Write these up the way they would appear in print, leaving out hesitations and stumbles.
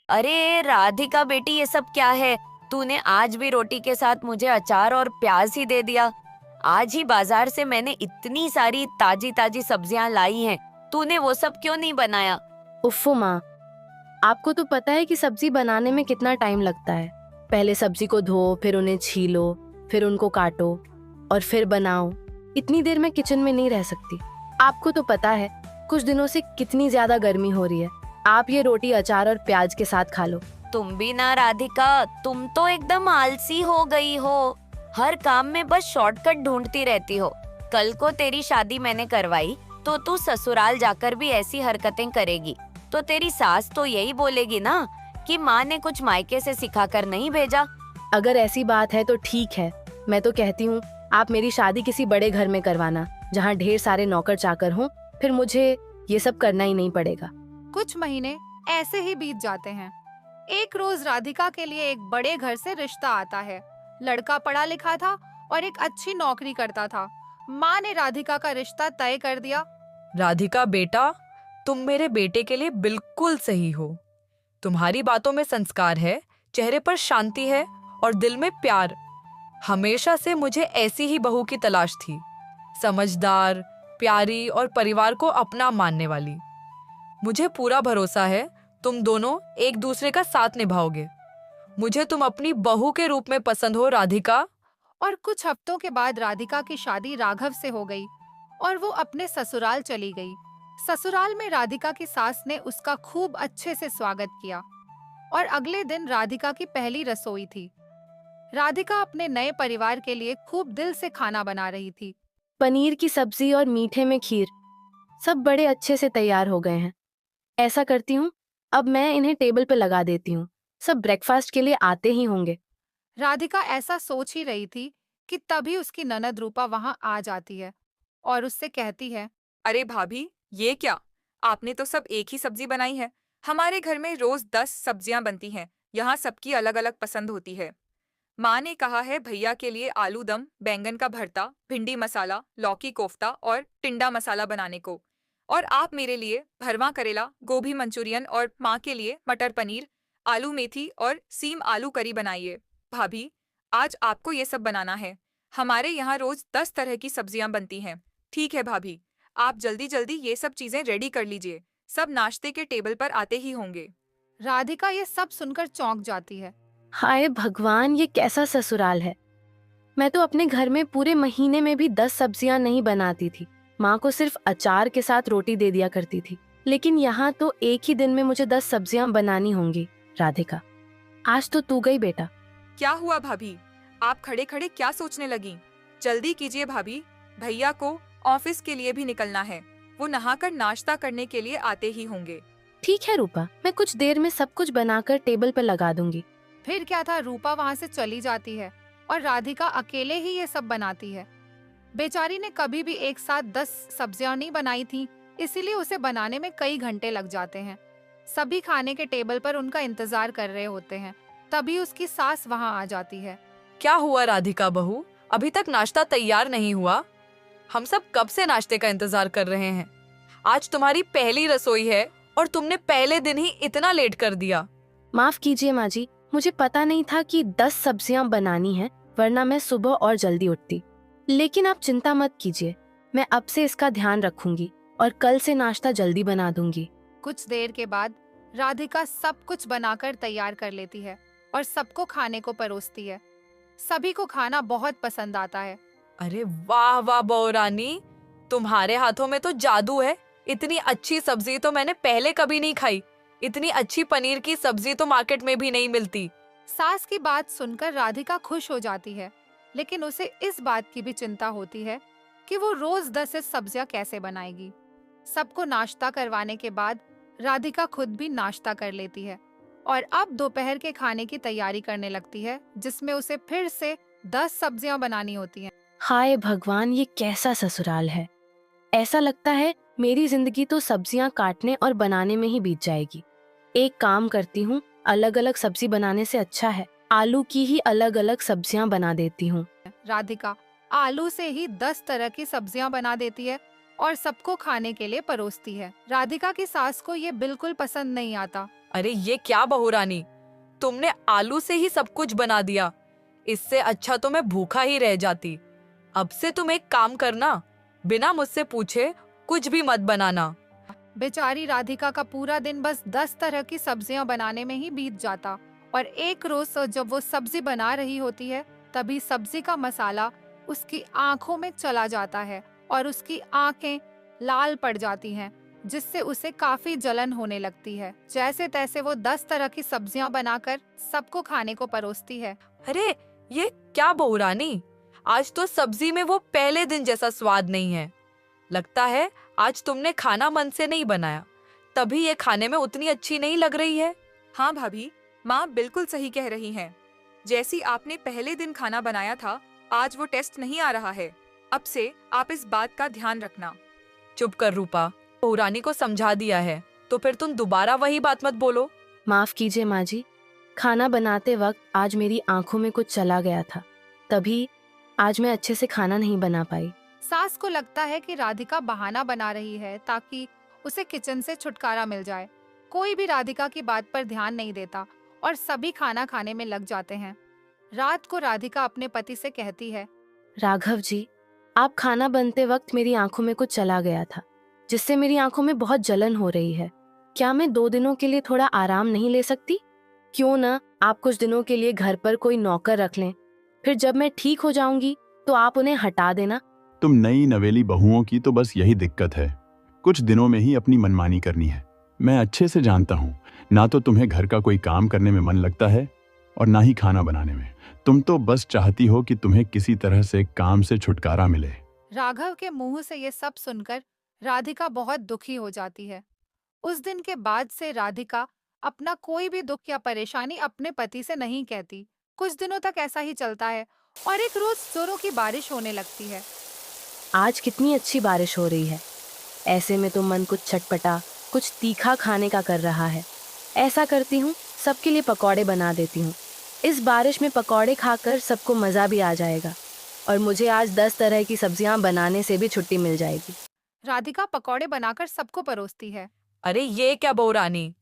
अरे राधिका बेटी, ये सब क्या है? तूने आज भी रोटी के साथ मुझे अचार और प्याज ही दे दिया। आज ही बाजार से मैंने इतनी सारी ताजी ताजी सब्जियां लाई हैं, तूने वो सब क्यों नहीं बनाया? उफ़्फ़ो माँ, आपको तो पता है कि सब्जी बनाने में कितना टाइम लगता है। पहले सब्जी को धो, फिर उन्हें छीलो, फिर उनको काटो और फिर बनाओ। इतनी देर मैं किचन में नहीं रह सकती। आपको तो पता है कुछ दिनों से कितनी ज्यादा गर्मी हो रही है। आप ये रोटी अचार और प्याज के साथ खा लो। तुम भी ना राधिका, तुम तो एकदम आलसी हो गई हो। हर काम में बस शॉर्टकट ढूंढती रहती हो। कल को तेरी शादी मैंने करवाई तो तू ससुराल जाकर भी ऐसी हरकतें करेगी तो तेरी सास तो यही बोलेगी ना कि माँ ने कुछ मायके से सिखाकर नहीं भेजा। अगर ऐसी बात है तो ठीक है, मैं तो कहती हूँ आप मेरी शादी किसी बड़े घर में करवाना, जहाँ ढेर सारे नौकर चाकर हों। फिर मुझे ये सब करना ही नहीं पड़ेगा। कुछ महीने ऐसे ही बीत जाते हैं। एक रोज राधिका के लिए एक बड़े घर से रिश्ता आता है। लड़का पढ़ा लिखा था और एक अच्छी नौकरी करता था। माँ ने राधिका का रिश्ता तय कर दिया। राधिका बेटा, तुम मेरे बेटे के लिए बिल्कुल सही हो। तुम्हारी बातों में संस्कार है, चेहरे पर शांति है और दिल में प्यार। हमेशा से मुझे ऐसी ही बहू की तलाश थी, समझदार, प्यारी और परिवार को अपना मानने वाली। मुझे पूरा भरोसा है तुम दोनों एक दूसरे का साथ निभाओगे। मुझे तुम अपनी बहू के रूप में पसंद हो राधिका। और कुछ हफ्तों के बाद राधिका की शादी राघव से हो गई और वो अपने ससुराल चली गई। ससुराल में राधिका की सास ने उसका खूब अच्छे से स्वागत किया और अगले दिन राधिका की पहली रसोई थी। राधिका अपने नए परिवार के लिए खूब दिल से खाना बना रही थी। पनीर की सब्जी और मीठे में खीर, सब बड़े अच्छे से तैयार हो गए हैं। ऐसा करती हूँ, अब मैं इन्हें टेबल पे लगा देती हूँ। सब ब्रेकफास्ट के लिए आते ही होंगे। राधिका ऐसा सोच ही रही थी कि तभी उसकी ननद रूपा वहां आ जाती है और उससे कहती है, अरे भाभी, ये क्या? आपने तो सब एक ही सब्जी बनाई है। हमारे घर में रोज 10 सब्जियां बनती हैं। यहाँ सबकी अलग अलग पसंद होती है। माँ ने कहा है भैया के लिए आलू दम, बैंगन का भरता, भिंडी मसाला, लौकी कोफ्ता और टिंडा मसाला बनाने को। और आप मेरे लिए भरवा करेला, गोभी मंचूरियन और माँ के लिए मटर पनीर, आलू मेथी और सीम आलू करी बनाइए। भाभी, आज आपको ये सब बनाना है। हमारे यहाँ रोज 10 तरह की सब्जियां बनती हैं। ठीक है भाभी, आप जल्दी जल्दी ये सब चीजें रेडी कर लीजिए। सब नाश्ते के टेबल पर आते ही होंगे। राधिका ये सब सुनकर चौंक जाती है। हाय भगवान, ये कैसा ससुराल है। मैं तो अपने घर में पूरे महीने में भी 10 सब्जियां नहीं बनाती थी। माँ को सिर्फ अचार के साथ रोटी दे दिया करती थी, लेकिन यहाँ तो एक ही दिन में मुझे 10 सब्जियां बनानी होंगी। राधिका, आज तो तू गई बेटा। क्या हुआ भाभी? आप खड़े खड़े क्या सोचने लगी? जल्दी कीजिए भाभी, भैया को ऑफिस के लिए भी निकलना है। वो नहाकर नाश्ता करने के लिए आते ही होंगे। ठीक है रूपा, मैं कुछ देर में सब कुछ बनाकर टेबल पर लगा दूंगी। फिर क्या था, रूपा वहां से चली जाती है और राधिका अकेले ही ये सब बनाती है। बेचारी ने कभी भी एक साथ 10 सब्जियां नहीं बनाई थी, इसीलिए उसे बनाने में कई घंटे लग जाते हैं। सभी खाने के टेबल पर उनका इंतजार कर रहे होते हैं। तभी उसकी सास वहां आ जाती है। क्या हुआ राधिका बहू, अभी तक नाश्ता तैयार नहीं हुआ? हम सब कब से नाश्ते का इंतजार कर रहे हैं। आज तुम्हारी पहली रसोई है और तुमने पहले दिन ही इतना लेट कर दिया। माफ कीजिए माँ जी, मुझे पता नहीं था कि 10 सब्जियां बनानी है, वरना मैं सुबह और जल्दी उठती। लेकिन आप चिंता मत कीजिए, मैं अब से इसका ध्यान रखूंगी और कल से नाश्ता जल्दी बना दूंगी। कुछ देर के बाद राधिका सब कुछ बनाकर तैयार कर लेती है और सबको खाने को परोसती है। सभी को खाना बहुत पसंद आता है। अरे वाह वाह बहू रानी, तुम्हारे हाथों में तो जादू है। इतनी अच्छी सब्जी तो मैंने पहले कभी नहीं खाई। इतनी अच्छी पनीर की सब्जी तो मार्केट में भी नहीं मिलती। सास की बात सुनकर राधिका खुश हो जाती है, लेकिन उसे इस बात की भी चिंता होती है कि वो रोज 10 सब्जियां कैसे बनाएगी। सबको नाश्ता करवाने के बाद राधिका खुद भी नाश्ता कर लेती है और अब दोपहर के खाने की तैयारी करने लगती है, जिसमें उसे फिर से 10 सब्जियां बनानी होती हैं। हाय भगवान, ये कैसा ससुराल है। ऐसा लगता है मेरी जिंदगी तो सब्जियां काटने और बनाने में ही बीत जाएगी। एक काम करती हूँ, अलग अलग सब्जी बनाने से अच्छा है आलू की ही अलग अलग सब्जियां बना देती हूँ। राधिका आलू से ही 10 तरह की सब्जियां बना देती है और सबको खाने के लिए परोसती है। राधिका की सास को ये बिल्कुल पसंद नहीं आता अरे ये क्या बहू रानी, तुमने आलू से ही सब कुछ बना दिया। इससे अच्छा तो मैं भूखा ही रह जाती। अब से तुम एक काम करना, बिना मुझसे पूछे कुछ भी मत बनाना। बेचारी राधिका का पूरा दिन बस 10 तरह की सब्जियां बनाने में ही बीत जाता और एक रोज जब वो सब्जी बना रही होती है तभी सब्जी का मसाला उसकी आंखों में चला जाता है और उसकी आंखें लाल पड़ जाती हैं, जिससे उसे काफी जलन होने लगती है। जैसे तैसे वो 10 तरह की सब्जियां बनाकर सबको खाने को परोसती है। अरे ये क्या बहू रानी, आज तो सब्जी में वो पहले दिन जैसा स्वाद नहीं है। लगता है आज तुमने खाना मन से नहीं बनाया, तभी ये खाने में उतनी अच्छी नहीं लग रही है। हाँ भाभी, माँ बिल्कुल सही कह रही हैं। जैसी आपने पहले दिन खाना बनाया था, आज वो टेस्ट नहीं आ रहा है। अब से आप इस बात का ध्यान रखना। चुप कर रूपा, बहू रानी को समझा दिया है तो फिर तुम दोबारा वही बात मत बोलो। माफ कीजिए माँ जी, खाना बनाते वक्त आज मेरी आंखों में कुछ चला गया था, तभी आज मैं अच्छे से खाना नहीं बना पाई। सास को लगता है कि राधिका बहाना बना रही है ताकि उसे किचन से छुटकारा मिल जाए। कोई भी राधिका की बात पर ध्यान नहीं देता और सभी खाना खाने में लग जाते हैं। रात को राधिका अपने पति से कहती है, राघव जी, आप खाना बनते वक्त मेरी आंखों में कुछ चला गया था, जिससे मेरी आंखों में बहुत जलन हो रही है। क्या मैं 2 दिनों के लिए थोड़ा आराम नहीं ले सकती? क्यों ना आप कुछ दिनों के लिए घर पर कोई नौकर रख लें, फिर जब मैं ठीक हो जाऊंगी तो आप उन्हें हटा देना। तुम नई नवेली बहुओं की तो बस यही दिक्कत है, कुछ दिनों में ही अपनी मनमानी करनी है। मैं अच्छे से जानता हूँ, ना तो तुम्हें घर का कोई काम करने में मन लगता है और ना ही खाना बनाने में। तुम तो बस चाहती हो कि तुम्हें किसी तरह से काम से छुटकारा मिले। राघव के मुंह से ये सब सुनकर राधिका बहुत दुखी हो जाती है। उस दिन के बाद से राधिका अपना कोई भी दुख या परेशानी अपने पति से नहीं कहती। कुछ दिनों तक ऐसा ही चलता है और एक रोज जोरों की बारिश होने लगती है। आज कितनी अच्छी बारिश हो रही है, ऐसे में तो मन कुछ चटपटा, कुछ तीखा खाने का कर रहा है। ऐसा करती हूँ, सबके लिए पकौड़े बना देती हूँ। इस बारिश में पकौड़े खाकर सबको मज़ा भी आ जाएगा और मुझे आज 10 तरह की सब्जियां बनाने से भी छुट्टी मिल जाएगी। राधिका पकौड़े बनाकर सबको परोसती है। अरे ये क्या बहू रानी,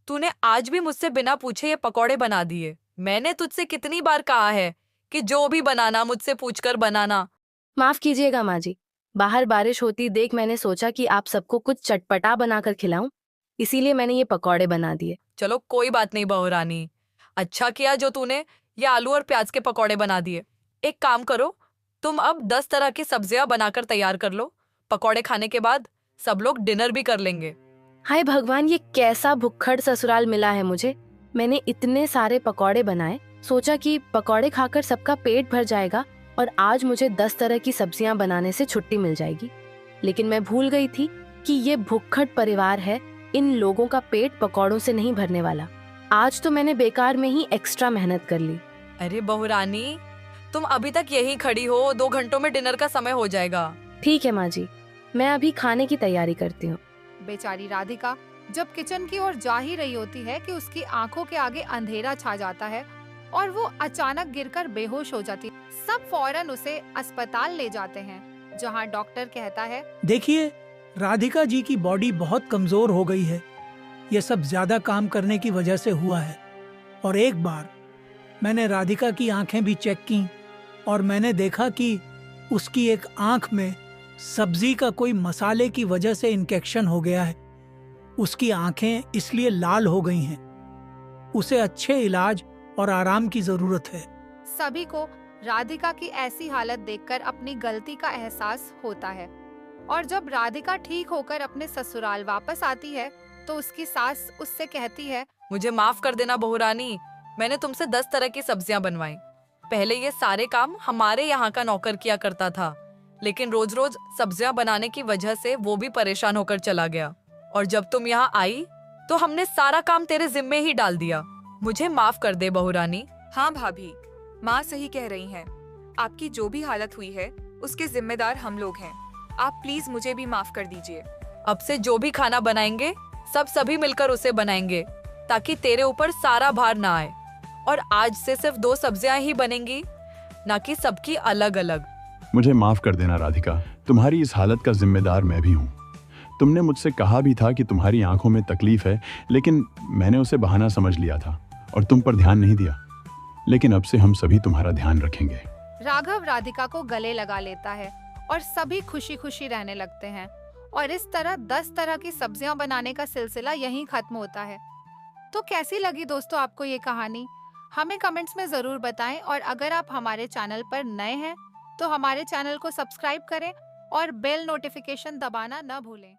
तूने आज भी मुझसे बिना पूछे ये पकौड़े बना दिए। मैंने तुझसे कितनी बार कहा है कि जो भी बनाना मुझसे पूछकर बनाना। माफ कीजिएगा माँ जी, बाहर बारिश होती देख मैंने सोचा कि आप सबको कुछ चटपटा बनाकर खिलाऊं, इसीलिए मैंने ये पकौड़े बना दिए। चलो कोई बात नहीं बहू रानी, अच्छा किया जो तूने ये आलू और प्याज के पकौड़े बना दिए। एक काम करो, तुम अब 10 तरह की सब्जियां बनाकर तैयार कर लो। पकौड़े खाने के बाद सब लोग डिनर भी कर लेंगे। हाय भगवान, ये कैसा भुक्खड़ ससुराल मिला है मुझे। मैंने इतने सारे पकौड़े बनाए, सोचा कि पकौड़े खाकर सबका पेट भर जाएगा और आज मुझे 10 तरह की सब्जियां बनाने से छुट्टी मिल जाएगी। लेकिन मैं भूल गई थी कि ये भुक्खड़ परिवार है, इन लोगों का पेट पकौड़ों से नहीं भरने वाला। आज तो मैंने बेकार में ही एक्स्ट्रा मेहनत कर ली। अरे बहू रानी, तुम अभी तक यहीं खड़ी हो, 2 घंटों में डिनर का समय हो जाएगा। ठीक है माँ जी, मैं अभी खाने की तैयारी करती हूँ। बेचारी राधिका जब किचन की ओर जा ही रही होती है कि उसकी आंखों के आगे अंधेरा छा जाता है और वो अचानक गिरकर बेहोश हो जाती है। सब फौरन उसे अस्पताल ले जाते हैं, जहां डॉक्टर कहता है, देखिए, राधिका जी की बॉडी बहुत कमजोर हो गई है। ये सब ज्यादा काम करने की वजह से हुआ है। और एक बार मैंने राधिका की आंखें भी चेक की और मैंने देखा कि उसकी एक आंख में सब्जी का कोई मसाले की वजह से इन्फेक्शन हो गया है। उसकी आंखें इसलिए लाल हो गई हैं। उसे अच्छे इलाज और आराम की जरूरत है। सभी को राधिका की ऐसी हालत देखकर अपनी गलती का एहसास होता है और जब राधिका ठीक होकर अपने ससुराल वापस आती है तो उसकी सास उससे कहती है, मुझे माफ कर देना बहू रानी, मैंने तुमसे 10 तरह की सब्जियां बनवाई। पहले ये सारे काम हमारे यहाँ का नौकर किया करता था, लेकिन रोज रोज सब्जियां बनाने की वजह से वो भी परेशान होकर चला गया और जब तुम यहाँ आई तो हमने सारा काम तेरे जिम्मे ही डाल दिया। मुझे माफ कर दे बहू रानी। हाँ भाभी, माँ सही कह रही हैं। आपकी जो भी हालत हुई है उसके जिम्मेदार हम लोग हैं। आप प्लीज मुझे भी माफ कर दीजिए। अब से जो भी खाना बनाएंगे सब सभी मिलकर उसे बनाएंगे ताकि तेरे ऊपर सारा भार ना आए। और आज से सिर्फ 2 सब्जियां ही बनेंगी, ना कि सबकी अलग अलग। मुझे माफ कर देना राधिका, तुम्हारी इस हालत का जिम्मेदार मैं भी हूँ। तुमने मुझसे कहा भी था कि तुम्हारी आंखों में तकलीफ है, लेकिन मैंने उसे बहाना समझ लिया था और तुम पर ध्यान नहीं दिया। लेकिन अब से हम सभी तुम्हारा ध्यान रखेंगे। राघव राधिका को गले लगा लेता है और सभी खुशी खुशी रहने लगते हैं और इस तरह 10 तरह की सब्जियां बनाने का सिलसिला यहीं खत्म होता है। तो कैसी लगी दोस्तों आपको ये कहानी? हमें कमेंट्स में जरूर बताएं और अगर आप हमारे चैनल पर नए हैं तो हमारे चैनल को सब्सक्राइब करें और बेल नोटिफिकेशन दबाना न भूलें।